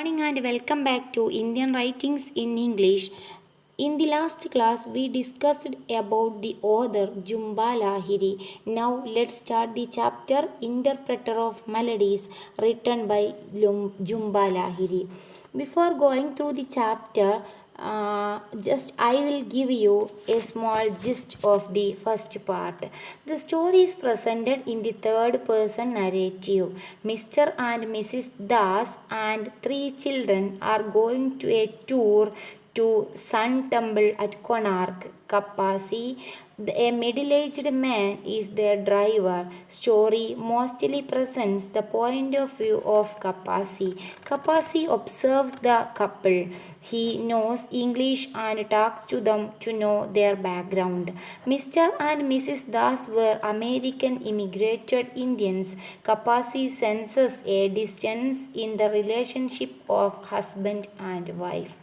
Morning and welcome back to Indian Writings in English. In the last class, we discussed about the author Jhumpa Lahiri. Now, let's start the chapter Interpreter of Melodies, written by Jhumpa Lahiri. Before going through the chapter, just I will give you a small gist of the first part. The story is presented in the third person narrative. Mr. and Mrs. Das and three children are going to a tour to Sun Temple at Konark, Kapasi. A middle-aged man is their driver. Story mostly presents the point of view of Kapasi. Kapasi observes the couple. He knows English and talks to them to know their background. Mr. and Mrs. Das were American immigrated Indians. Kapasi senses a distance in the relationship of husband and wife.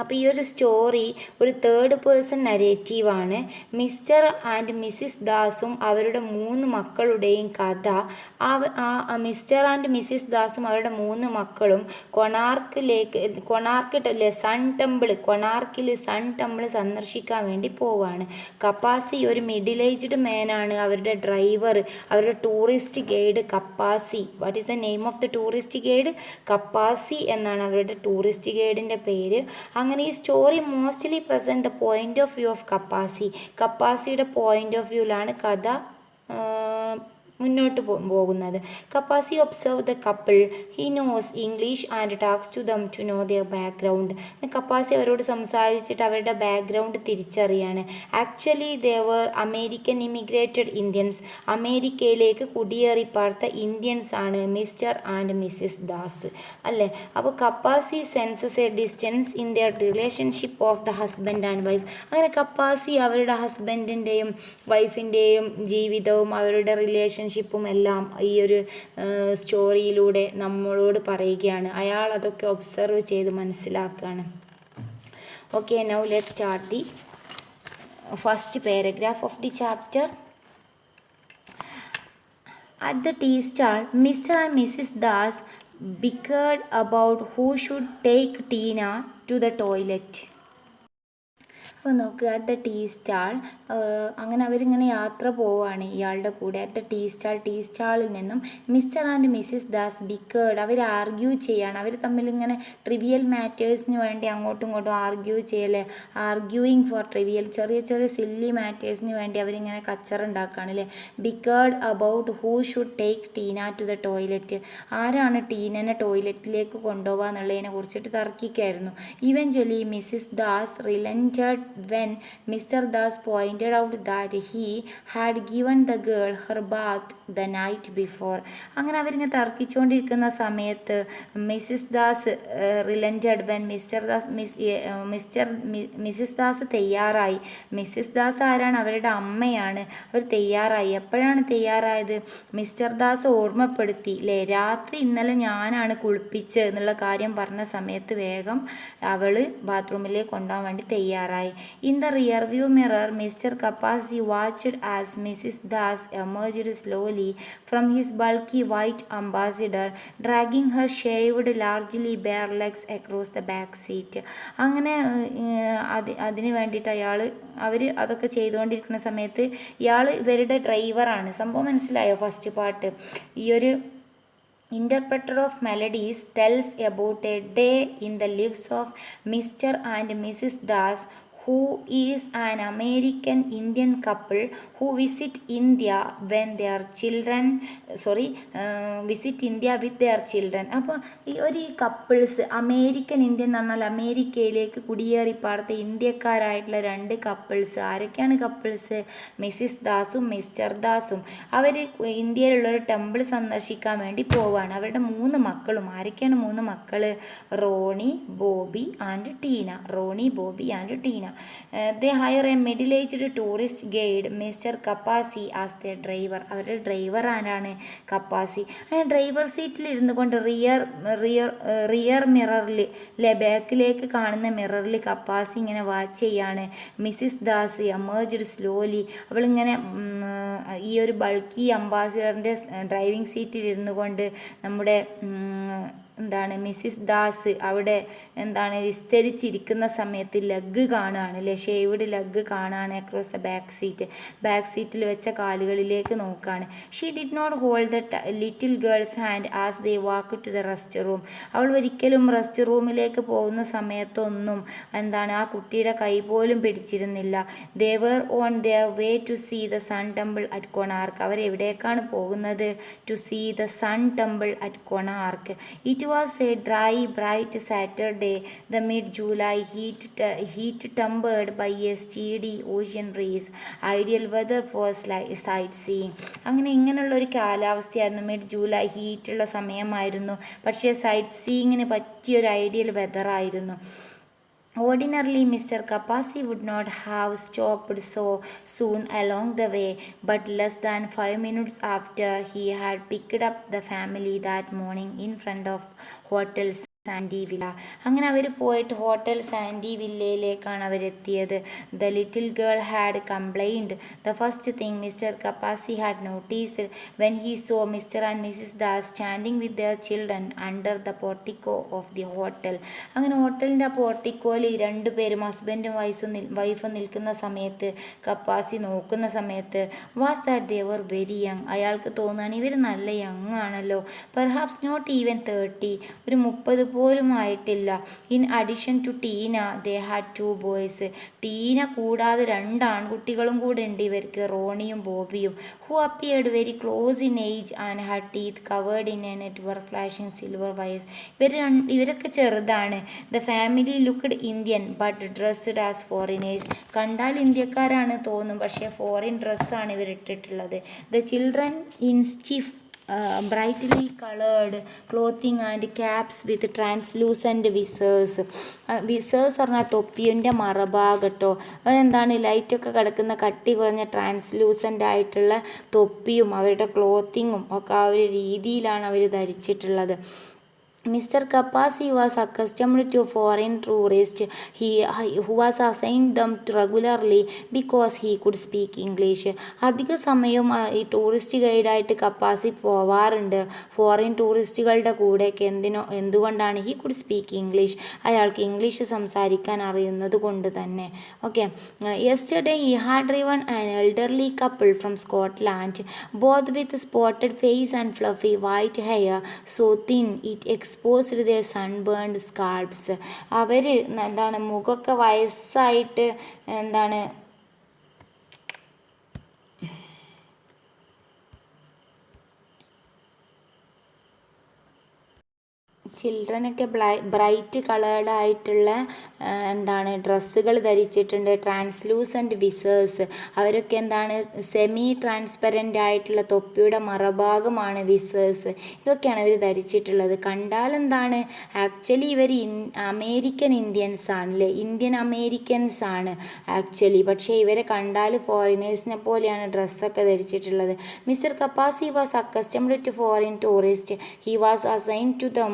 അപ്പോൾ ഈ ഒരു story ഒരു third person നരേറ്റീവാണ്. Mr and Mrs ദാസും അവരുടെ മൂന്ന് മക്കളുടെയും കഥ. മിസ്റ്റർ ആൻഡ് മിസ്സിസ് ദാസും അവരുടെ മൂന്ന് മക്കളും കൊണാർക്കിട്ടല്ലേ സൺ ടെമ്പിൾ, കൊണാർക്കിൽ സൺ ടെമ്പിൾ സന്ദർശിക്കാൻ വേണ്ടി പോവാണ്. കപ്പാസി ഒരു മിഡിൽ ഏജ്ഡ് മാനാണ്. അവരുടെ ഡ്രൈവർ, അവരുടെ tourist guide Kapasi. What is the name of the tourist guide? Kapasi എന്നാണ് അവരുടെ ടൂറിസ്റ്റ് ഗൈഡിൻ്റെ പേര്. അങ്ങനെ ഈ story mostly present the point of view of Kapasi. കപ്പാസിയുടെ പോയിന്റ് ഓഫ് വ്യൂവിലാണ് കഥ മുന്നോട്ട് പോകുന്നത്. Kapasi observe the couple. He knows English and talks to them to know their background. Kapasi അവരോട് സംസാരിച്ചിട്ട് അവരുടെ ബാക്ക്ഗ്രൗണ്ട് തിരിച്ചറിയാണ്. Actually they were American immigrated Indians. അമേരിക്കയിലേക്ക് കുടിയേറി പാർത്ത ഇന്ത്യൻസ് ആണ് മിസ്റ്റർ ആൻഡ് മിസ്സിസ് ദാസ് അല്ലേ. അപ്പോൾ Kapasi senses a distance in their relationship of the husband and wife. അങ്ങനെ കപ്പാസി അവരുടെ ഹസ്ബൻഡിൻ്റെയും വൈഫിൻ്റെയും ജീവിതവും അവരുടെ റിലേഷൻഷിപ്പും എല്ലാം ഈ ഒരു സ്റ്റോറിയിലൂടെ നമ്മളോട് പറയുകയാണ്. അയാൾ അതൊക്കെ ഒബ്സർവ് ചെയ്ത് മനസ്സിലാക്കുകയാണ്. Okay, now let's start the first paragraph of the chapter. At the tea stall, Mr. and Mrs. Das bickered about who should take Tina to the toilet. അപ്പോൾ നോക്കുക, അറ്റ് ദ ടീ സ്റ്റാൾ. അങ്ങനെ അവരിങ്ങനെ യാത്ര പോവുകയാണ് ഇയാളുടെ കൂടെ. At the tea സ്റ്റാളിൽ നിന്നും Mr and Mrs Das bickered. അവർ ആർഗ്യൂ ചെയ്യാണ്. അവർ തമ്മിലിങ്ങനെ ട്രിവിയൽ മാറ്റേഴ്സിന് വേണ്ടി അങ്ങോട്ടും ഇങ്ങോട്ടും ആർഗ്യൂ ചെയ്യല്ലേ. ആർഗ്യൂയിങ് ഫോർ ട്രിവിയൽ, ചെറിയ ചെറിയ സില്ലി മാറ്റേഴ്സിന് വേണ്ടി അവരിങ്ങനെ കച്ചറുണ്ടാക്കുകയാണ് അല്ലേ. Bickered about who should take Tina to the toilet. ആരാണ് ടീനനെ ടോയ്ലറ്റിലേക്ക് കൊണ്ടുപോകുക എന്നുള്ളതിനെ കുറിച്ചിട്ട് തർക്കിക്കായിരുന്നു. Eventually Mrs Das relented when Mr. Das pointed out that he had given the girl her bath the night before. അങ്ങനെ അവരിങ്ങനെ തർക്കിച്ചുകൊണ്ടിരിക്കുന്ന സമയത്ത് Mrs Das relented when Mrs Das തയ്യാറായി. മിസ്സിസ് ദാസ് ആരാണ്? അവരുടെ അമ്മയാണ്. അവർ തയ്യാറായി. എപ്പോഴാണ് തയ്യാറായത്? മിസ്റ്റർ ദാസ് ഓർമ്മപ്പെടുത്തി അല്ലേ. രാത്രി ഇന്നലെ ഞാനാണ് കുളിപ്പിച്ച് എന്നുള്ള കാര്യം പറഞ്ഞ സമയത്ത് വേഗം അവൾ ബാത്റൂമിലേക്ക് കൊണ്ടുപോകാൻ വേണ്ടി തയ്യാറായി. In the rearview mirror, Mr. Kapasi watched as Mrs. Das emerged slowly from his bulky white ambassador, dragging her shaved, largely bare legs across the back seat. അങ്ങനെ അതിന് വേണ്ടിയിട്ട് അവർ അതൊക്കെ ചെയ്തുകൊണ്ടിരിക്കുന്ന സമയത്ത് ഇവരുടെ ഡ്രൈവറാണ്. സംഭവം മനസ്സിലായോ? ഫസ്റ്റ് പാർട്ട് ഈ ഒരു Interpreter of Melodies tells about a day in the lives of Mr. and Mrs. Das, who is an American Indian couple who visit India with their children. അപ്പോൾ ഈ ഒരു കപ്പിൾസ് അമേരിക്കൻ ഇന്ത്യൻ എന്ന് പറഞ്ഞാൽ അമേരിക്കയിലേക്ക് കുടിയേറി പാർത്ത ഇന്ത്യക്കാരായിട്ടുള്ള രണ്ട് കപ്പിൾസ്. ആരൊക്കെയാണ് couples? Mrs ദാസും മിസ്റ്റർ ദാസും. അവർ ഇന്ത്യയിലുള്ളൊരു ടെമ്പിൾ സന്ദർശിക്കാൻ വേണ്ടി പോവാണ്. അവരുടെ മൂന്ന് മക്കളും. ആരൊക്കെയാണ് മൂന്ന് മക്കൾ? Ronny, Bobby and Tina. They hire a middle-aged tourist guide, Mr. Kapasi, as their driver. അവരുടെ ഡ്രൈവർ ആരാണ്? കപ്പാസി. ഡ്രൈവർ സീറ്റിൽ ഇരുന്നു കൊണ്ട് റിയർ മിററിൽ അല്ലെ, ബാക്കിലേക്ക് കാണുന്ന മിററിൽ കപ്പാസി ഇങ്ങനെ വാച്ച് ചെയ്യാണ്. Mrs Das emerged slowly. അവളിങ്ങനെ ഈ ഒരു ബൾക്കി അംബാസിഡറിൻ്റെ ഡ്രൈവിംഗ് സീറ്റിൽ ഇരുന്നു കൊണ്ട് നമ്മുടെ എന്താണ് മിസ്സിസ് ദാസ് അവിടെ എന്താണ് വിസ്തരിച്ചിരിക്കുന്ന സമയത്ത് ലെഗ് കാണുകയാണ് അല്ലേ, ഷേവ്ഡ് ലെഗ് കാണുകയാണ് അക്രോസ് ദ ബാക്ക് സീറ്റിൽ വെച്ച കാലുകളിലേക്ക് നോക്കുകയാണ്. She did not hold the little girls hand as they walk to the rest room. അവൾ ഒരിക്കലും റെസ്റ്റ് റൂമിലേക്ക് പോകുന്ന സമയത്തൊന്നും എന്താണ് ആ കുട്ടിയുടെ കൈ പോലും പിടിച്ചിരുന്നില്ല. They were on their way to see the sun temple at Konark. അവരെവിടേക്കാണ് പോകുന്നത്? To see the sun temple at Konark. It was a dry bright Saturday. The mid July heat tempered by a steady ocean breeze. Ideal weather for sightseeing. ഇങ്ങനെയുള്ള ഒരു കാലാവസ്ഥയായിരുന്നു. Mid July ഹീറ്റുള്ള സമയമായിരുന്നു, പക്ഷേ site സീയിങ്ങിന് പറ്റിയൊരു ideal വെതറായിരുന്നു. Ordinarily, Mr. Kapasi would not have stopped so soon along the way, but less than 5 minutes after he had picked up the family that morning in front of Hotel Sandy villa. അങ്ങനെ അവർ പോയിട്ട് hotel Sandy വില്ലയിലേക്കാണ് അവരെത്തിയത്. The little girl had complained the first thing Mr Kapasi had noticed when he saw Mr and Mrs Das standing with their children under the portico of the hotel. അങ്ങനെ ഹോട്ടലിൻ്റെ ആ പോർട്ടിക്കോയിൽ രണ്ടുപേരും ഹസ്ബൻഡും വൈഫും നിൽക്കുന്ന സമയത്ത് കപ്പാസി നോക്കുന്ന സമയത്ത് was that they were very young. അയാൾക്ക് തോന്നുകയാണ് ഇവർ നല്ല യങ് ആണല്ലോ. പെർഹാപ്സ് നോട്ട് ഈവൻ 30, ഒരു 30 പോലും ആയിട്ടില്ല. In addition to Tina they had 2 boys. Tina കൂടാതെ 2 ആൺകുട്ടികളും കൂടെ ഉണ്ട് ഇവർക്ക്, റോണിയും ബോബിയും. Who appeared very close in age and had teeth covered in a network flashing silver wires. ഇവരൊക്കെ ചെറുതാണ്. The family looked Indian but dressed as foreigners. കണ്ടാൽ ഇന്ത്യക്കാരാണ് തോന്നും, പക്ഷേ ഫോറിൻ ഡ്രസ്സാണ് ഇവർ ഇട്ടിട്ടുള്ളത്. The children in stiff brightly colored clothing and caps with translucent visors. Visors പറഞ്ഞാൽ തൊപ്പിൻ്റെ മറഭാഗം കേട്ടോ. അതെന്താണ് ലൈറ്റൊക്കെ കിടക്കുന്ന കട്ടി കുറഞ്ഞ ട്രാൻസ്ലൂസൻ്റ് ആയിട്ടുള്ള തൊപ്പിയും അവരുടെ ക്ലോത്തിങ്ങും ഒക്കെ ആ ഒരു രീതിയിലാണ് അവർ ധരിച്ചിട്ടുള്ളത്. Mr. Kapasi was accustomed to foreign tourists who was assigned them regularly because he could speak English. അധിക സമയം ഈ ടൂറിസ്റ്റ് ഗൈഡായിട്ട് കപ്പാസി പോവാറുണ്ട് ഫോറിൻ ടൂറിസ്റ്റുകളുടെ കൂടെയൊക്കെ. എന്തുകൊണ്ടാണ്? He could speak English. അയാൾക്ക് ഇംഗ്ലീഷ് സംസാരിക്കാൻ അറിയുന്നത് കൊണ്ട് തന്നെ. Okay. Yesterday he had driven an elderly couple from Scotland both with spotted face and fluffy white hair so thin it exposed their sunburned scalps. അവർ എന്താണ് മുഖമൊക്കെ വയസ്സായിട്ട് എന്താണ് ചിൽഡ്രനൊക്കെ ബ്രൈറ്റ് കളേർഡ് ആയിട്ടുള്ള എന്താണ് ഡ്രസ്സുകൾ ധരിച്ചിട്ടുണ്ട്. ട്രാൻസ്ലൂസൻറ്റ് വിസേഴ്സ്. അവരൊക്കെ എന്താണ് സെമി ട്രാൻസ്പെറൻ്റ് ആയിട്ടുള്ള തൊപ്പിയുടെ മറഭാഗമാണ് വിസേഴ്സ്. ഇതൊക്കെയാണ് ഇവർ ധരിച്ചിട്ടുള്ളത്. കണ്ടാൽ എന്താണ് ആക്ച്വലി ഇവർ അമേരിക്കൻ ഇന്ത്യൻസ് ആണല്ലേ, ഇന്ത്യൻ അമേരിക്കൻസ് ആണ് ആക്ച്വലി. പക്ഷേ ഇവരെ കണ്ടാൽ ഫോറിനേഴ്സിനെ പോലെയാണ് ഡ്രസ്സൊക്കെ ധരിച്ചിട്ടുള്ളത്. Mister Kapasi was accustomed to foreign tourist. He was assigned to them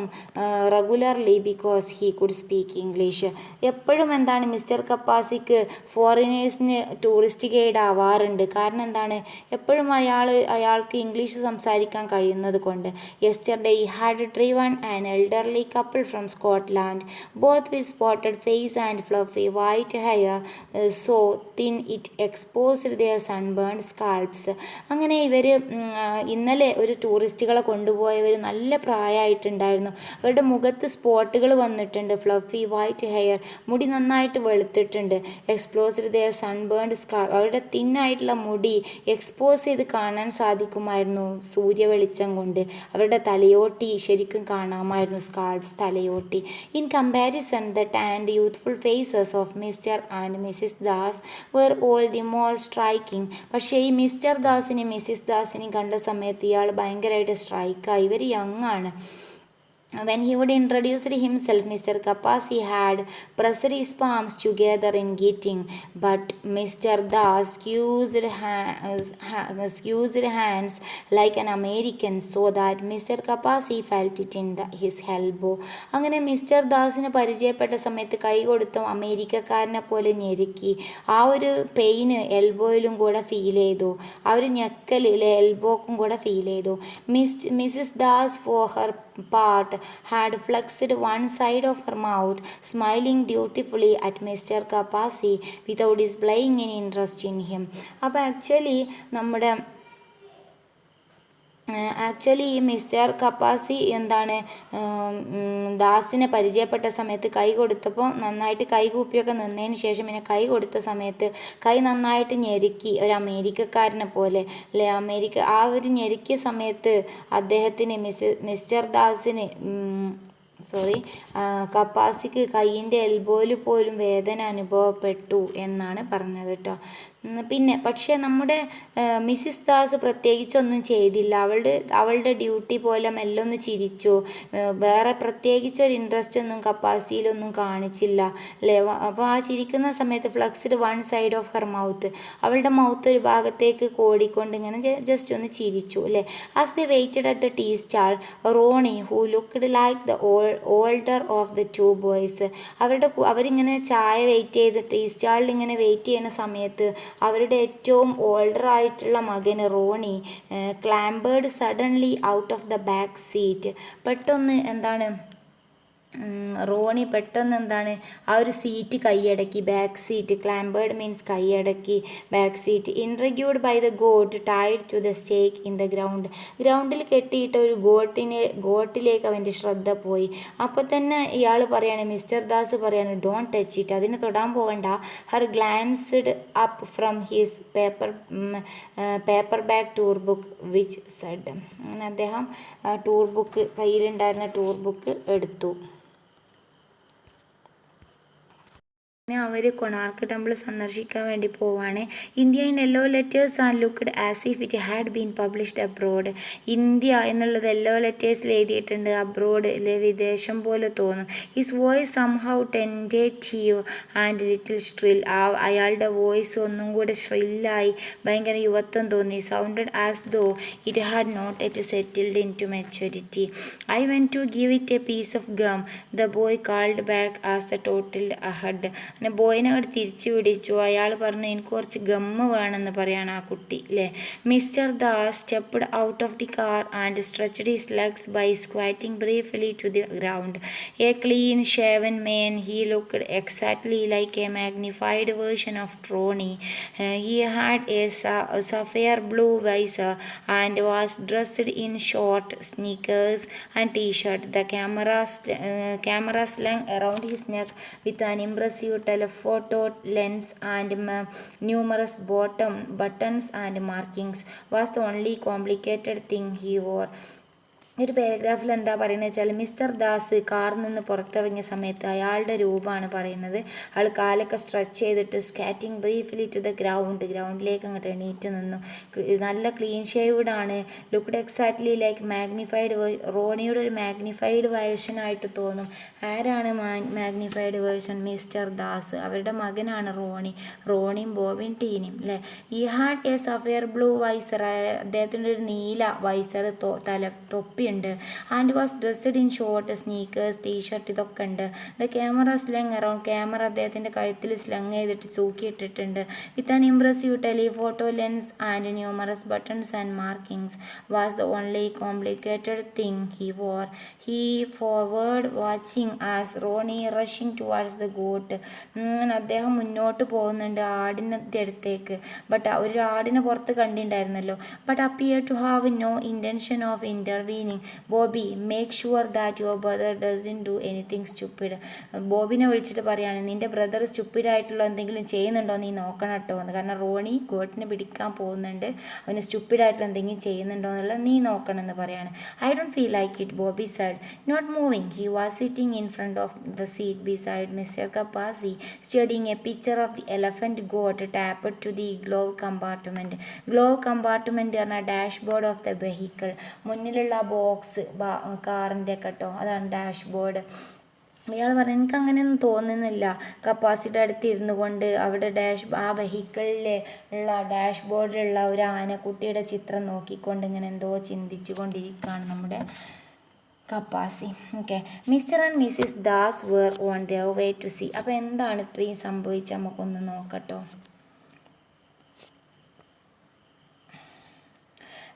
regularly because he could speak English. എപ്പോഴും എന്താണ് മിസ്റ്റർ കപ്പാസിക്ക് ഫോറിനേഴ്സിന് ടൂറിസ്റ്റ് ഗൈഡ് ആവാറുണ്ട്. കാരണം എന്താണ് എപ്പോഴും അയാൾക്ക് ഇംഗ്ലീഷ് സംസാരിക്കാൻ കഴിയുന്നത് കൊണ്ട്. Yesterday he had driven an elderly couple from Scotland both with spotted face and fluffy white hair so thin it exposed their sunburned scalps. അങ്ങനെ ഇവർ ഇന്നലെ ഒരു ടൂറിസ്റ്റുകളെ കൊണ്ടുപോയവർ നല്ല പ്രായമായിട്ടുണ്ടായിരുന്നു. അവരുടെ മുഖത്ത് സ്പോട്ടുകൾ വന്നിട്ടുണ്ട്. ഫ്ലഫി വൈറ്റ് ഹെയർ, മുടി നന്നായിട്ട് വെളുത്തിട്ടുണ്ട്. എക്സ്പോസ്ഡ് ദെയർ സൺബേൺഡ് സ്കാൾപ്പ്, അവരുടെ തിന്നായിട്ടുള്ള മുടി എക്സ്പോസ് ചെയ്ത് കാണാൻ സാധിക്കുമായിരുന്നു സൂര്യ വെളിച്ചം കൊണ്ട്. അവരുടെ തലയോട്ടി ശരിക്കും കാണാമായിരുന്നു, സ്കാൾപ്സ് തലയോട്ടി. In comparison the tanned youthful faces of mister and Mrs Das were all the more striking. പക്ഷേ ഈ മിസ്റ്റർ ദാസിനെയും മിസ്സിസ് ദാസിനെയും കണ്ട സമയത്ത് ഇയാൾ ഭയങ്കരമായിട്ട് സ്ട്രൈക്കായി. ഇവർ യങ് ആണ്. When he would introduce himself, Mr. Kapasi had pressed his palms together in greeting, but Mr. Das squeezed hands like an American so that Mr. Kapasi felt it in his elbow. അങ്ങനെ mister ദാസിനെ പരിചയപ്പെട്ട സമയത്ത് കൈ കൊടുത്തും അമേരിക്കക്കാരനെ പോലെ ഞെരുക്കി. ആ ഒരു pain എൽബോയിലും കൂടെ feel ചെയ്തു. ആ ഒരു ഞെക്കലിലെ എൽബോക്കും കൂടെ ഫീൽ ചെയ്തു. Mrs Das for her part had flexed one side of her mouth, smiling dutifully at Mr. Kapasi without displaying any interest in him. അപ്പോൾ ആക്ച്വലി ഈ മിസ്റ്റർ കപ്പാസി എന്താണ് ദാസിനെ പരിചയപ്പെട്ട സമയത്ത് കൈ കൊടുത്തപ്പോൾ നന്നായിട്ട് കൈ കൂപ്പിയൊക്കെ നിന്നതിന് ശേഷം പിന്നെ കൈ കൊടുത്ത സമയത്ത് കൈ നന്നായിട്ട് ഞെരുക്കി ഒരു അമേരിക്കക്കാരനെ പോലെ അല്ലെ ആ ഒരു ഞെരുക്കിയ സമയത്ത് അദ്ദേഹത്തിന് മിസ്റ്റർ ദാസിന് കപ്പാസിക്ക് കൈയിൻ്റെ എൽബോയിൽ പോലും വേദന അനുഭവപ്പെട്ടു എന്നാണ് പറഞ്ഞത് കേട്ടോ. പിന്നെ പക്ഷേ നമ്മുടെ മിസ്സിസ് ദാസ് പ്രത്യേകിച്ചൊന്നും ചെയ്തില്ല. അവളുടെ ഡ്യൂട്ടി പോലെ മെല്ലെ ഒന്ന് ചിരിച്ചു. വേറെ പ്രത്യേകിച്ചൊരു ഇൻട്രസ്റ്റ് ഒന്നും കപ്പാസിയിലൊന്നും കാണിച്ചില്ല അല്ലേ. അപ്പോൾ ആ ചിരിക്കുന്ന സമയത്ത് flexed one side of her mouth, അവളുടെ മൗത്ത് ഒരു ഭാഗത്തേക്ക് കോടിക്കൊണ്ട് ഇങ്ങനെ ജസ്റ്റ് ഒന്ന് ചിരിച്ചു അല്ലേ. As they waited at the tea stall, Ronny who looked like the older of the two boys, അവരിങ്ങനെ ചായ വെയിറ്റ് ചെയ്ത് ടീ സ്റ്റാളിൽ ഇങ്ങനെ വെയിറ്റ് ചെയ്യുന്ന സമയത്ത് അവരുടെ ഏറ്റവും ഓൾഡർ ആയിട്ടുള്ള മകൻ Ronny clambered suddenly out of the back seat. പെട്ടെന്ന് റോണി ആ ഒരു സീറ്റ് കൈയടക്കി, ബാക്ക് സീറ്റ്, ക്ലാംബേർഡ് മീൻസ് കൈയടക്കി, back seat. Intrigued by the goat tied to the stake in the ഗ്രൗണ്ടിൽ കെട്ടിയിട്ട ഒരു ഗോട്ടിലേക്ക് അവൻ്റെ ശ്രദ്ധ പോയി. അപ്പോൾ തന്നെ ഇയാൾ പറയാണ്, മിസ്റ്റർ ദാസ് പറയാണ്, ഡോണ്ട് ടച്ച് ഇറ്റ്, അതിനെ തൊടാൻ പോകണ്ട. Her glanced up from his paper bag tour book which said, അങ്ങനെ അദ്ദേഹം കയ്യിലുണ്ടായിരുന്ന ടൂർ ബുക്ക് എടുത്തു. അവർ കൊണാർക്ക് ടെമ്പിൾ സന്ദർശിക്കാൻ വേണ്ടി പോവാണ്. India in yellow letters and looked as if it had been published abroad. India എന്നുള്ളത് യെല്ലോ ലെറ്റേഴ്സിൽ എഴുതിയിട്ടുണ്ട്, അബ്രോഡ് അല്ലെ വിദേശം പോലെ തോന്നും. His voice somehow tentative and little shrill. അയാളുടെ വോയിസ് ഒന്നും കൂടെ ഷ്രില്ലായി, ഭയങ്കര യുവത്വം തോന്നി. Sounded as though it had not yet settled in to maturity. I went to give it a piece of gum, the boy called back as the trotted ahead. അങ്ങനെ ബോയിനെ അവിടെ തിരിച്ചു പിടിച്ചു. അയാൾ പറഞ്ഞു, എനിക്ക് കുറച്ച് ഗമ്മ് വേണമെന്ന് പറയാണ് ആ കുട്ടി അല്ലേ. Mister Das stepped out of the car and stretched his legs by squatting briefly to the ground. A clean shaven man, he looked exactly like a magnified version of Tronny. He had a sapphire blue visor and was dressed in short sneakers and t-shirt. The camera slung around his neck with an impressive telephoto lens and numerous buttons and markings was the only complicated thing he wore. ഒരു പാരഗ്രാഫിൽ എന്താ പറയുന്നത് വെച്ചാൽ, mister Das കാറിൽ നിന്ന് പുറത്തിറങ്ങിയ സമയത്ത് അയാളുടെ രൂപമാണ് പറയുന്നത്. അയാൾ കാലൊക്കെ സ്ട്രെച്ച് ചെയ്തിട്ട് സ്കാറ്റിംഗ് ബ്രീഫ്ലി ടു ദ ഗ്രൗണ്ടിലേക്ക് അങ്ങോട്ട് എണീറ്റ് നിന്നു. നല്ല ക്ലീൻ ഷേവ്ഡ് ആണ്. Looked exactly like magnified. റോണിയുടെ ഒരു മാഗ്നിഫൈഡ് വേർഷനായിട്ട് തോന്നും. ആരാണ് മാഗ്നിഫൈഡ് വേർഷൻ? മിസ്റ്റർ ദാസ്, അവരുടെ മകനാണ് റോണിയും ബോബിൻ ടീനും അല്ലേ. He had a sapphire blue visor, അദ്ദേഹത്തിൻ്റെ ഒരു നീല വൈസർ തൊപ്പി ഉണ്ട്. And was dressed in short sneakers, T shirt, ഇതൊക്കെ ഉണ്ട്. The camera slung around, camera അദ്ദേഹത്തിൻ്റെ കഴുത്തിൽ സ്ലങ് ചെയ്തിട്ട് തൂക്കിയിട്ടിട്ടുണ്ട്. With an impressive telephoto lens and numerous buttons and markings was the only complicated thing he wore. He forward watching as Ronny rushing towards the goat. അദ്ദേഹം മുന്നോട്ട് പോകുന്നുണ്ട് ആടിൻ്റെ അടുത്തേക്ക്. But ഒരു ആടിനെ പുറത്ത് കണ്ടിട്ടുണ്ടായിരുന്നല്ലോ. But appear to have no intention of intervening. Bobby, make sure that your brother doesn't do anything stupid. ബോബിനെ വിളിച്ചിട്ട് പറയാണ്, നിൻ്റെ ബ്രദർ സ്റ്റുപ്പിഡായിട്ടുള്ള എന്തെങ്കിലും ചെയ്യുന്നുണ്ടോ നീ നോക്കണം കേട്ടോ എന്ന്. കാരണം റോണി ഗോട്ടിനെ പിടിക്കാൻ പോകുന്നുണ്ട്, അവന് സ്റ്റുപ്പിഡായിട്ടുള്ള എന്തെങ്കിലും ചെയ്യുന്നുണ്ടോ എന്നുള്ളത് നീ നോക്കണം എന്ന് പറയാണ്. I don't feel like it, Bobby said, not moving. He was sitting in front of the seat beside Mr. Kapasi, studying a picture of the elephant goat tapped to the glove compartment. Glove compartment പറഞ്ഞ dashboard of the vehicle, മുന്നിലുള്ള box കാറിൻ്റെ കേട്ടോ, അതാണ് dashboard. ഇയാൾ പറഞ്ഞു, എനിക്കങ്ങനെയൊന്നും തോന്നുന്നില്ല. Capacity അടുത്ത് ഇരുന്നു കൊണ്ട് അവിടെ ആ വെഹിക്കിളിൽ ഉള്ള ഡാഷ്ബോർഡിലുള്ള ഒരു ആനക്കുട്ടിയുടെ ചിത്രം നോക്കിക്കൊണ്ട് ഇങ്ങനെ എന്തോ ചിന്തിച്ചു കൊണ്ടിരിക്കുകയാണ് നമ്മുടെ Kapasi. Okay, mister and Mrs Das were on their way to see. അപ്പോൾ എന്താണ് ഇത്രയും സംഭവിച്ചത് നമുക്കൊന്ന് നോക്കട്ടോ.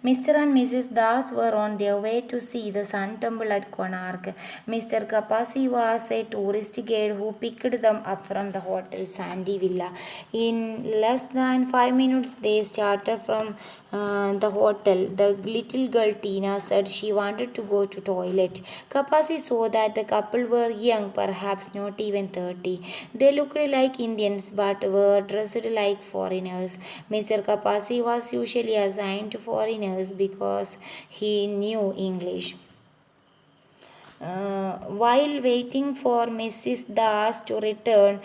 Mr. and Mrs. Das were on their way to see the Sun Temple at Konark. Mr. Kapasi was a tourist guide who picked them up from the hotel Sandy Villa. In less than 5 minutes, they started from the hotel. The little girl Tina said she wanted to go to toilet. Kapasi saw that the couple were young, perhaps not even 30. They looked like Indians but were dressed like foreigners. Mr. Kapasi was usually assigned to foreigners because he knew English. While waiting for Mrs. Das to return,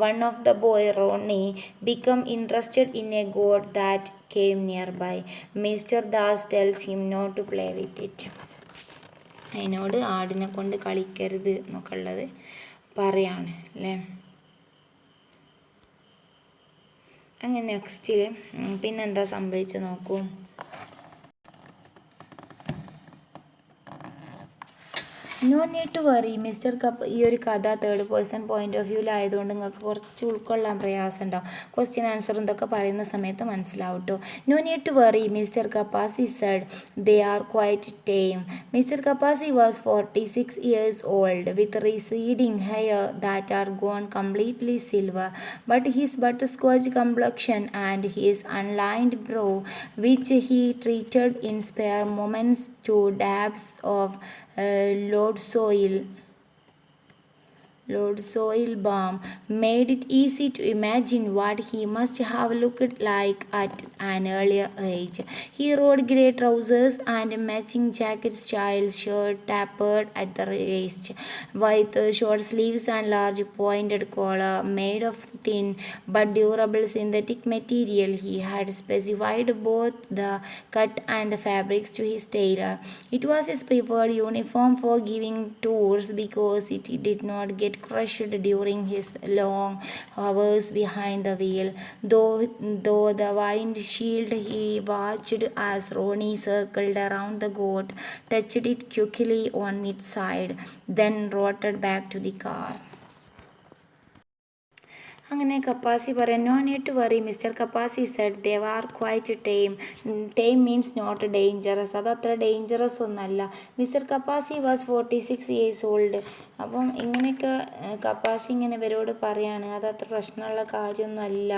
one of the boy Ronnie became interested in a goat that came nearby. Mr. Das tells him not to play with it. അതിനോട് ആടിനെ കൊണ്ട് കളിക്കരുത് എന്നൊക്കെ ഉള്ളത് പറയാണ് അല്ലേ. അങ്ങനെ നെക്സ്റ്റിൽ പിന്നെന്താ സംഭവിച്ചു നോക്കൂ. No need to worry mister cup. ഈ ഒരു കഥ തേർഡ് പേഴ്സൺ പോയിന്റ് ഓഫ് വ്യൂവിലായതുകൊണ്ട് നിങ്ങൾക്ക് കുറച്ച് ഉൾക്കൊള്ളാൻ പ്രയാസം ഉണ്ടാവും. ക്വസ്റ്റ്യൻ ആൻസറും ഇതൊക്കെ പറയുന്ന സമയത്ത് മനസ്സിലാവും കേട്ടോ. No need to worry mister Kapasi said, they are quite tame. Mister Kapasi was 46 years old with receding hair that are gone completely silver, but his butterscotch complexion and his unlined brow, which he treated in spare moments to dabs of Lord Soil Balm, made it easy to imagine what he must have looked like at an earlier age. He wore grey trousers and matching jacket-style shirt tapered at the waist, with short sleeves and large pointed collar, made of thin but durable synthetic material. He had specified both the cut and the fabrics to his tailor. It was his preferred uniform for giving tours because it did not get crushed during his long hours behind the wheel. Though the windshield he watched as Ronnie circled around the goat, touched it quickly on its side, then rotted back to the car. അങ്ങനെ കപ്പാസി പറയാൻ no need to worry mister Kapasi said, they are quite time. Time means not dangerous. അത് അത്ര dangerous ഒന്നല്ല. Mister Kapasi was 46 years old. അപ്പം ഇങ്ങനെയൊക്കെ കപ്പാസി ഇങ്ങനെ ഇവരോട് പറയാണ് അതത്ര പ്രശ്നമുള്ള കാര്യമൊന്നും അല്ല.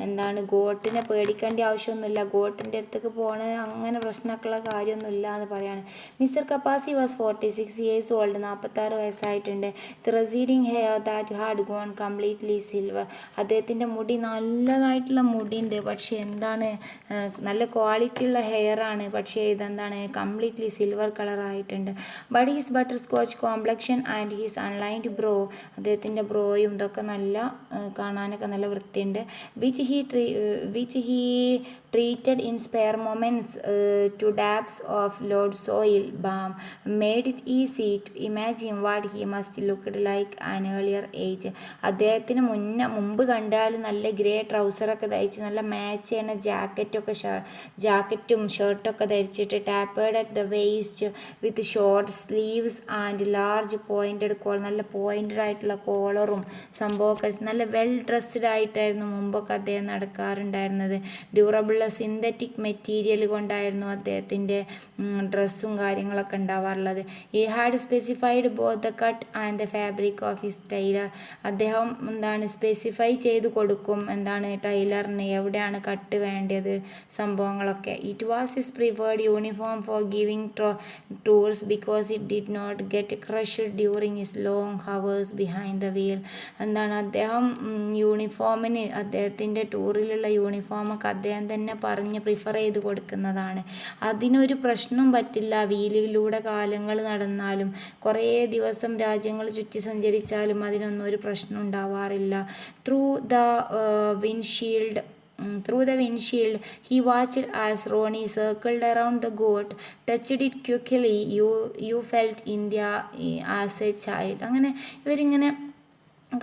എന്താണ് ഗോട്ടിനെ പേടിക്കേണ്ട ആവശ്യമൊന്നുമില്ല, ഗോട്ടിൻ്റെ അടുത്തേക്ക് പോകണ അങ്ങനെ പ്രശ്നമൊക്കെയുള്ള കാര്യമൊന്നുമില്ല എന്ന് പറയാണ്. Mister Kapasi was 46 years old, 46 വയസ്സായിട്ടുണ്ട്. The receding hair that had gone completely silver. അദ്ദേഹത്തിൻ്റെ മുടി നല്ലതായിട്ടുള്ള മുടിയുണ്ട്, പക്ഷേ എന്താണ് നല്ല ക്വാളിറ്റി ഉള്ള ഹെയർ ആണ്, പക്ഷേ ഇതെന്താണ് കംപ്ലീറ്റ്ലി സിൽവർ കളറായിട്ടുണ്ട്. But his butter scotch complexion and his unlined brow, അദ്ദേഹത്തിൻ്റെ ബ്രോയും ഇതൊക്കെ നല്ല കാണാനൊക്കെ നല്ല വൃത്തിയുണ്ട്. which he treated in spare moments to dabs of Lord Soil Balm, made it easy to imagine what he must looked like an earlier age. അദ്ദേഹത്തിന് മുമ്പ് കണ്ടാൽ നല്ല ഗ്രേ ട്രൗസറൊക്കെ ധരിച്ച് നല്ല മാച്ച് ചെയ്യുന്ന ജാക്കറ്റും ഷർട്ടൊക്കെ ധരിച്ചിട്ട് tapered at the waist with short sleeves and large pointed collar, നല്ല പോയിൻറ്റഡ് ആയിട്ടുള്ള കോളറും സംഭവമൊക്കെ നല്ല വെൽ ഡ്രസ്ഡ് ആയിട്ടായിരുന്നു മുമ്പൊക്കെ അദ്ദേഹം നടക്കാറുണ്ടായിരുന്നത്. ഡ്യൂറബിൾ സിന്തറ്റിക് മെറ്റീരിയൽ കൊണ്ടായിരുന്നു അദ്ദേഹത്തിൻ്റെ ഡ്രസ്സും കാര്യങ്ങളൊക്കെ ഉണ്ടാവാറുള്ളത്. He had specified both the cut and the fabric of his tailor. അദ്ദേഹം സ്പെസിഫൈ ചെയ്ത് കൊടുക്കും ടൈലറിന് എവിടെയാണ് കട്ട് വേണ്ടത് സംഭവങ്ങളൊക്കെ. It was his preferred uniform for giving tours because it did not get crushed during his long hours behind the wheel. അദ്ദേഹം യൂണിഫോമിന് അദ്ദേഹത്തിൻ്റെ ടൂറിലുള്ള യൂണിഫോമൊക്കെ അദ്ദേഹം തന്നെ പറഞ്ഞ് പ്രിഫർ ചെയ്ത് കൊടുക്കുന്നതാണ്. അതിനൊരു പ്രശ്നം പറ്റില്ല. വീലിലൂടെ കാലങ്ങൾ നടന്നാലും കുറേ ദിവസം രാജ്യങ്ങൾ ചുറ്റി സഞ്ചരിച്ചാലും അതിനൊന്നും ഒരു പ്രശ്നം ഉണ്ടാവാറില്ല. Through the windshield, he watched as Ronnie circled around the goat, touched it quickly. You felt India as a child. അങ്ങനെ ഇവരിങ്ങനെ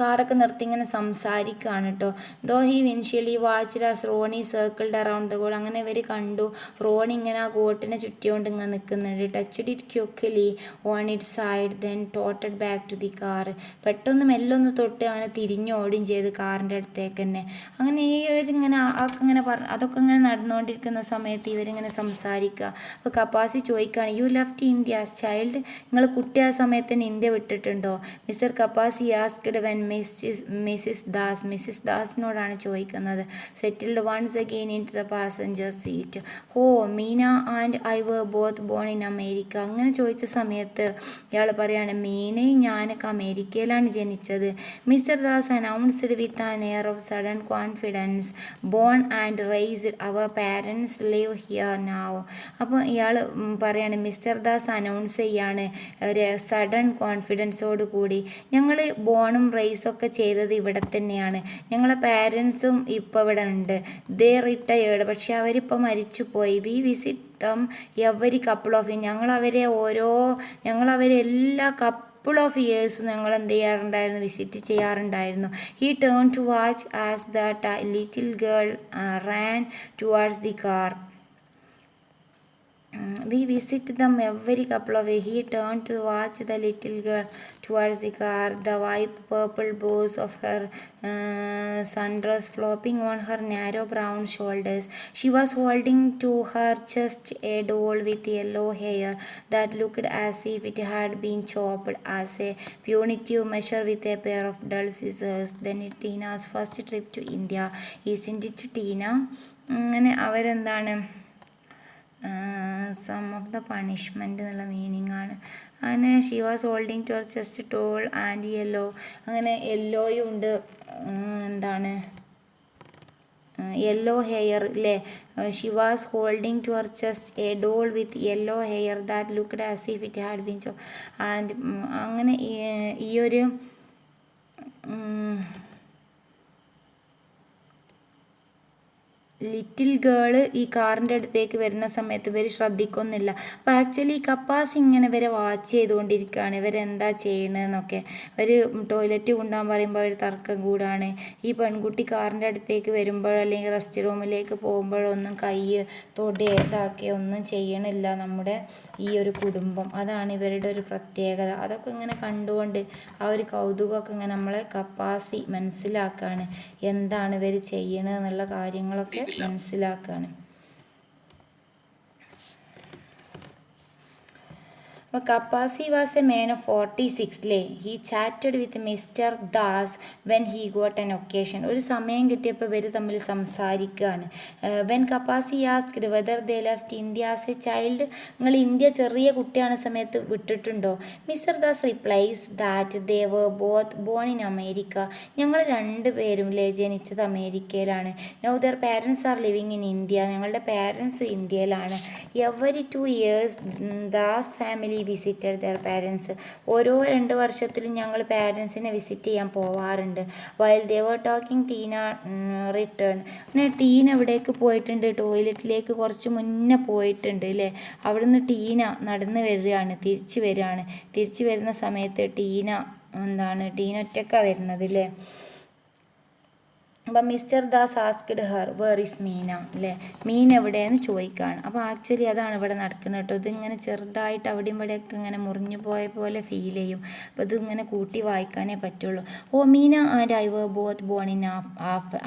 കാറൊക്കെ നിർത്തി ഇങ്ങനെ സംസാരിക്കുകയാണ് കേട്ടോ. Though he initially watched as Ronnie circled around the goal. അങ്ങനെ ഇവർ കണ്ടു റോണി ഇങ്ങനെ ആ ഗോട്ടിനെ ചുറ്റിയോണ്ട് ഇങ്ങനെ നിൽക്കുന്നുണ്ട്. Touched it quickly on it side then ടോട്ടഡ് ബാക്ക് ടു ദി കാർ. പെട്ടെന്ന് മെല്ലൊന്ന് തൊട്ട് അങ്ങനെ തിരിഞ്ഞോടുകയും ചെയ്ത് കാറിൻ്റെ അടുത്തേക്ക് തന്നെ. അങ്ങനെ ഇവരിങ്ങനെ അതൊക്കെ ഇങ്ങനെ നടന്നുകൊണ്ടിരിക്കുന്ന സമയത്ത് ഇവരിങ്ങനെ സംസാരിക്കുക. അപ്പോൾ കപ്പാസി ചോദിക്കുകയാണ്, you left India as child. നിങ്ങൾ കുട്ടിയായ സമയത്ത് തന്നെ ഇന്ത്യ വിട്ടിട്ടുണ്ടോ? Mister Kapasi asked when missus ദാസിനോടാണ് ചോദിക്കുന്നത്. Settled once again in the passenger seat. Oh Mina and I were both born in America. അങ്ങനെ ചോദിച്ച സമയത്ത് ഇയാൾ പറയാണ്, മീനയും ഞാനൊക്കെ അമേരിക്കയിലാണ് ജനിച്ചത്. Mister Das announced with an air of sudden confidence, born and raised our parents live here now. അപ്പോൾ ഇയാൾ പറയാണ്, മിസ്റ്റർ ദാസ് അനൗൺസ് ചെയ്യാണ് ഒരു സഡൻ കോൺഫിഡൻസോട് കൂടി, ഞങ്ങൾ ബോണും റേസൊക്കെ ചെയ്തത് ഇവിടെ തന്നെയാണ്. ഞങ്ങളെ പാരൻസും ഇപ്പോൾ ഇവിടെ ഉണ്ട്. They retired. പക്ഷെ അവരിപ്പോൾ മരിച്ചുപോയി. We visit them every couple of ഞങ്ങളവരെ എല്ലാ കപ്പിൾ ഓഫ് ഇയേഴ്സും ഞങ്ങൾ എന്ത് ചെയ്യാറുണ്ടായിരുന്നു, വിസിറ്റ് ചെയ്യാറുണ്ടായിരുന്നു. He turn to watch as the little girl ran towards the car. We visit them every couple of years. He turned to watch the little girl towards the car, the white purple bows of her sundress flopping on her narrow brown shoulders. She was holding to her chest a doll with yellow hair that looked as if it had been chopped as a punitive measure with a pair of dull scissors. Then it Tina's first trip to India. Isn't it, Tina? അങ്ങനെ അവരെന്താണ് some of the punishment എന്നുള്ള meaning ആണ്. അങ്ങനെ she was holding to her chest doll and yellow. അങ്ങനെ യെല്ലോയും ഉണ്ട്, എന്താണ് yellow hair അല്ലേ. She was holding to her chest a doll with yellow hair that looked as if it had been chewed. And അങ്ങനെ ഈ ഒരു little girl ഈ കാറിൻ്റെ അടുത്തേക്ക് വരുന്ന സമയത്ത് ഇവർ ശ്രദ്ധിക്കൊന്നുമില്ല. അപ്പോൾ ആക്ച്വലി കപ്പാസ് ഇങ്ങനെ ഇവരെ വാച്ച് ചെയ്തുകൊണ്ടിരിക്കുകയാണ്, ഇവരെന്താ ചെയ്യണമെന്നൊക്കെ. അവർ ടോയ്ലറ്റ് കൊണ്ടുപോകാൻ പറയുമ്പോൾ അവർ തർക്കം കൂടാണ്. ഈ പെൺകുട്ടി കാറിൻ്റെ അടുത്തേക്ക് വരുമ്പോഴോ അല്ലെങ്കിൽ റെസ്റ്റ് റൂമിലേക്ക് പോകുമ്പോഴോ ഒന്നും കൈ തൊടേതാക്കി ഒന്നും ചെയ്യണില്ല നമ്മുടെ ഈ ഒരു കുടുംബം. അതാണ് ഇവരുടെ ഒരു പ്രത്യേകത. അതൊക്കെ ഇങ്ങനെ കണ്ടുകൊണ്ട് ആ ഒരു കൗതുകമൊക്കെ ഇങ്ങനെ നമ്മളെ കപ്പാസി മനസ്സിലാക്കുകയാണ്, എന്താണ് ഇവർ ചെയ്യണമെന്നുള്ള കാര്യങ്ങളൊക്കെ മനസ്സിലാക്കുകയാണ്. അപ്പോൾ Kapasi was a man of 46 അല്ലേ. He chatted with mister Das when he got an occasion. ഒരു സമയം കിട്ടിയപ്പോൾ ഇവർ തമ്മിൽ സംസാരിക്കുകയാണ്. When Kapasi asked whether they left India as a child. നിങ്ങൾ ഇന്ത്യ ചെറിയ കുട്ടിയാണ് സമയത്ത് വിട്ടിട്ടുണ്ടോ? Mister Das replies that they were both born in America. ഞങ്ങൾ രണ്ടുപേരും ജനിച്ചത് അമേരിക്കയിലാണ്. Now their parents are living in India. ഞങ്ങളുടെ പാരൻസ് ഇന്ത്യയിലാണ്. Every 2 years Das family visited their parents. ഓരോ 2 വർഷത്തിലും ഞങ്ങൾ പാരൻസിനെ വിസിറ്റ് ചെയ്യാൻ പോവാറുണ്ട്. While they were talking Tina return. പിന്നെ ടീന എവിടേക്ക് പോയിട്ടുണ്ട്? ടോയ്ലറ്റിലേക്ക് കുറച്ച് മുന്നേ പോയിട്ടുണ്ട് അല്ലേ. അവിടുന്ന് ടീന നടന്ന് വരികയാണ്, തിരിച്ച് വരുന്ന സമയത്ത് ടീന ഒറ്റക്കാണ് വരുന്നത് അല്ലേ. അപ്പം mister Das asked her where is Mina അല്ലേ. മീൻ എവിടെയെന്ന് ചോദിക്കുകയാണ്. അപ്പോൾ ആക്ച്വലി അതാണ് ഇവിടെ നടക്കുന്നത് കേട്ടോ. ഇതിങ്ങനെ ചെറുതായിട്ട് അവിടെയും ഇവിടെയൊക്കെ ഇങ്ങനെ മുറിഞ്ഞു പോയ പോലെ ഫീൽ ചെയ്യും. അപ്പോൾ ഇതിങ്ങനെ കൂട്ടി വായിക്കാനേ പറ്റുള്ളൂ. Oh Mina and I were both born in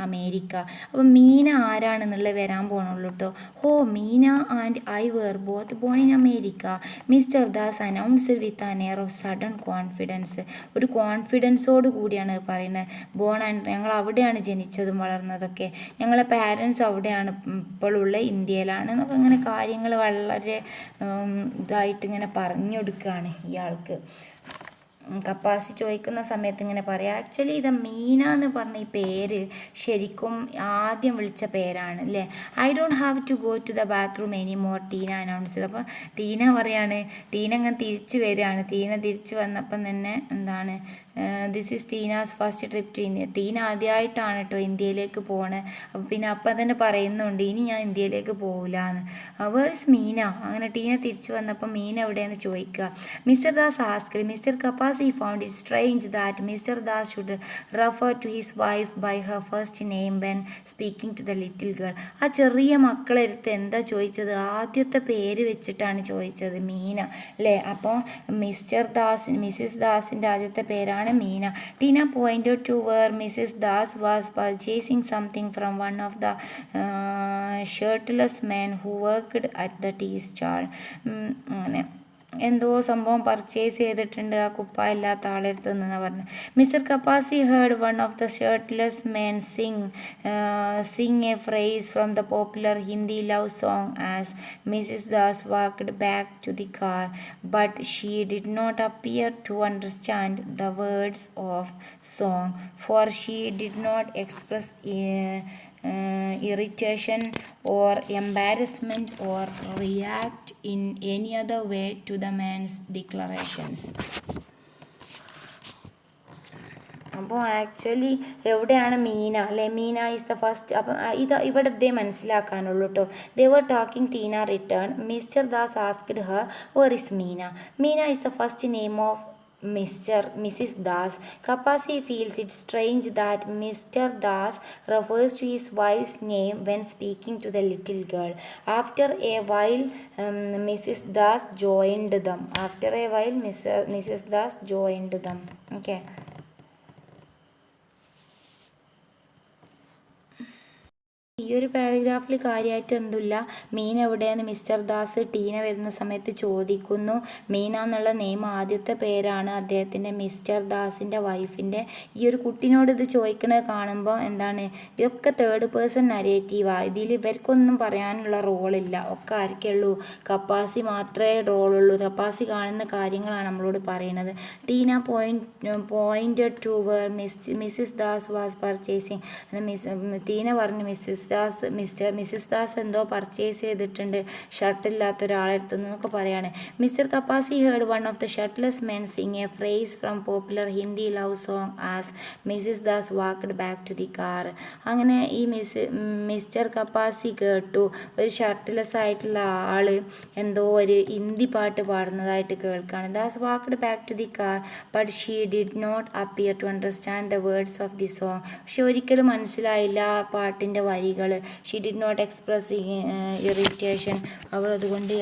America. അപ്പോൾ മീന ആരാണെന്നുള്ളത് വരാൻ പോകണുള്ളൂ കേട്ടോ. Oh Mina and I were both born in America. Mister Das announced with an air of sudden confidence. ഒരു കോൺഫിഡൻസോട് കൂടിയാണ് പറയുന്നത്. ബോൺ ആൻഡ് ഞങ്ങൾ അവിടെയാണ് ജനിച്ചതും വളർന്നതൊക്കെ. ഞങ്ങളെ പാരൻസ് അവിടെയാണ്, ഇപ്പോഴുള്ള ഇന്ത്യയിലാണ് എന്നൊക്കെ ഇങ്ങനെ കാര്യങ്ങൾ വളരെ ഇതായിട്ട് ഇങ്ങനെ പറഞ്ഞു കൊടുക്കുകയാണ് ഇയാൾക്ക്. കപ്പാസി ചോദിക്കുന്ന സമയത്ത് ഇങ്ങനെ പറയാം. ആക്ച്വലി ഇത് മീന എന്ന് പറഞ്ഞ ഈ പേര് ശരിക്കും ആദ്യം വിളിച്ച പേരാണ് അല്ലേ. I don't have to go to the bathroom any more, Tina announced. അപ്പോൾ ടീന പറയാണ്, ടീന ഇങ്ങനെ തിരിച്ച് വരികയാണ്. ടീന തിരിച്ച് വന്നപ്പം തന്നെ this is Tina's first trip to India. Tina ആദ്യമായിട്ടാണ് കേട്ടോ ഇന്ത്യയിലേക്ക് പോണത്. അപ്പോൾ പിന്നെ അപ്പം തന്നെ പറയുന്നുണ്ട് ഇനി ഞാൻ ഇന്ത്യയിലേക്ക് പോകില്ല എന്ന്. Where is Mina. അങ്ങനെ ടീന തിരിച്ച് വന്നപ്പോൾ മീന എവിടെയെന്ന് ചോദിക്കുക. Mister Das asked. Mister Kapasi Kapasi found it strange that Mr. Das should refer to his wife by her first name when speaking to the little girl. ആ ചെറിയ മക്കളെടുത്ത് എന്താ ചോദിച്ചത്? ആദ്യത്തെ പേര് വെച്ചിട്ടാണ് ചോദിച്ചത്, മീന അല്ലേ? അപ്പോൾ മിസ്സിസ് ദാസിൻ്റെ ആദ്യത്തെ പേരാണ് Mina. Tina pointed to where missus Das was purchasing something from one of the shirtless men who worked at the tea stall. അങ്ങനെ എന്തോ സംഭവം പർച്ചേസ് ചെയ്തിട്ടുണ്ട് ആ കുപ്പായില്ലാത്ത ആളെടുത്ത് നിന്നാണ് പറഞ്ഞത്. Mister Kapasi heard one of the shirtless men sing a phrase from the popular Hindi love song as Mrs. Das walked back to the car, but she did not appear to understand the words of song, for she did not express irritation or embarrassment or react in any other way to the man's declarations. അപ്പോൾ actually എവിടെയാണ് മീന അല്ലേ? Mina is the first. അപ്പം ഇവിടെ ഇതേ മനസ്സിലാക്കാനുള്ളൂ കേട്ടോ. They were talking. Tina return. Mister Das asked her where is Mina. Mina is the first name of Mrs. Das. Kapasi feels it strange that Mr. Das refers to his wife's name when speaking to the little girl. After a while, Mrs. Das joined them. Mrs. Das joined them. Okay. ഈ ഒരു പാരഗ്രാഫിൽ കാര്യമായിട്ട് എന്തില്ല. മീൻ എവിടെയെന്ന് mister Das Tina വരുന്ന സമയത്ത് ചോദിക്കുന്നു. മീന എന്നുള്ള name ആദ്യത്തെ പേരാണ് അദ്ദേഹത്തിൻ്റെ, മിസ്റ്റർ ദാസിൻ്റെ വൈഫിൻ്റെ. ഈ ഒരു കുട്ടിനോട് ഇത് ചോദിക്കണത് കാണുമ്പോൾ എന്താണ്, ഇതൊക്കെ തേർഡ് പേഴ്സൺ നരേറ്റീവാണ്. ഇതിൽ ഇവർക്കൊന്നും പറയാനുള്ള റോളില്ല. ഒക്കെ ആർക്കുള്ളൂ? കപ്പാസി മാത്രമേ റോളുള്ളൂ. കപ്പാസി കാണുന്ന കാര്യങ്ങളാണ് നമ്മളോട് പറയുന്നത്. Tina pointed to where missus Das was purchasing. Tina പറഞ്ഞു മിസ്സിസ് ദാസ് എന്തോ പർച്ചേസ് ചെയ്തിട്ടുണ്ട് ഷർട്ടില്ലാത്ത ഒരാളെടുത്ത് നിന്നൊക്കെ പറയാണ്. Mister Kapasi heard one of the shirtless men sing a phrase from popular Hindi love song as Mrs. Das walked back to the car. അങ്ങനെ ഈ mister Kapasi കേട്ടു ഒരു ഷർട്ട്ലെസ് ആയിട്ടുള്ള ആള് എന്തോ ഒരു ഹിന്ദി പാട്ട് പാടുന്നതായിട്ട് കേൾക്കാണ്. Das walked back to the car but she did not appear to understand the words of the song. പക്ഷെ ഒരിക്കലും മനസ്സിലായില്ല ആ പാട്ടിൻ്റെ വരികൾ. She did not express irritation. അവൾ അതുകൊണ്ട്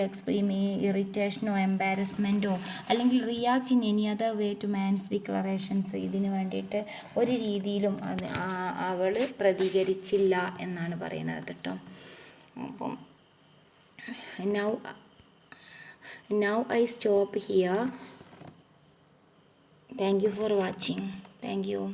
ഇറിറ്റേഷനോ എംബാരസ്മെൻറ്റോ അല്ലെങ്കിൽ react in any other way to man's declarations, ഇതിന് വേണ്ടിയിട്ട് ഒരു രീതിയിലും അവൾ പ്രതികരിച്ചില്ല എന്നാണ് പറയുന്നത് കേട്ടോ. അപ്പം now I stop here. Thank you for watching. Thank you.